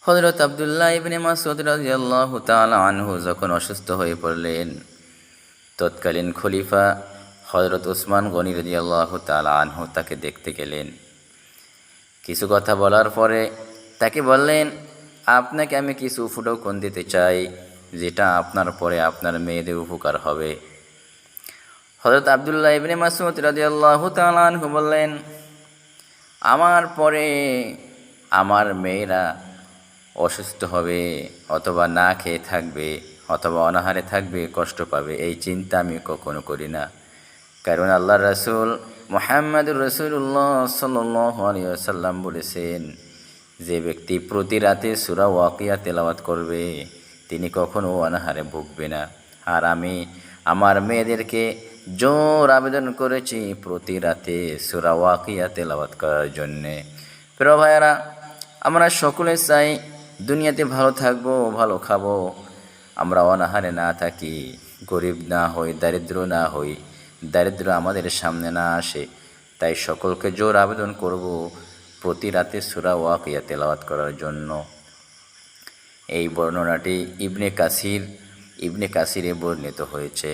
হযরত আব্দুল্লাহ ইবনে মাসউদ রাদিয়াল্লাহু তাআলা আনহু যখন অসুস্থ হয়ে পড়লেন, তৎকালীন খলিফা হযরত উসমান গনি রাদিয়াল্লাহু তাআলা আনহু তাকে দেখতে গেলেন। কিছু কথা বলার পরে তাকে বললেন, আপনাকে আমি কিছু উপঢৌকন দিতে চাই, যেটা আপনার পরে আপনার মেয়েদের উপকার হবে। হযরত আব্দুল্লাহ ইবনে মাসউদ রাদিয়াল্লাহু তাআলা আনহু বললেন, আমার পরে আমার মেয়েরা অসুস্থ হবে, অথবা না খেয়ে থাকবে, অথবা অনাহারে থাকবে, কষ্ট পাবে, এই চিন্তা আমি কখনো করি না। কারণ আল্লাহর রাসূল মুহাম্মদুর রাসূলুল্লাহ সাল্লাল্লাহু আলাইহি ওয়াসাল্লাম বলেছেন, যে ব্যক্তি প্রতি রাতে সূরা ওয়াকিয়া তেলাওয়াত করবে তিনি কখনো অনাহারে ভুগবে না। আর আমি আমার মেয়েদেরকে জোর আবেদন করেছি প্রতি রাতে সূরা ওয়াকিয়া তেলাওয়াত করার জন্যে। প্রিয় ভাইয়েরা, আমরা সকলে চাই দুনিয়াতে ভালো থাকবো, ভালো খাবো, আমরা অনাহারে না থাকি, গরিব না হই, দারিদ্র না হই, দারিদ্র আমাদের সামনে না আসে। তাই সকলকে জোর আবেদন করব প্রতি রাতে সূরা ওয়াকিয়া তেলাওয়াত করার জন্য। এই বর্ণনাটি ইবনে কাসিরে বর্ণিত হয়েছে।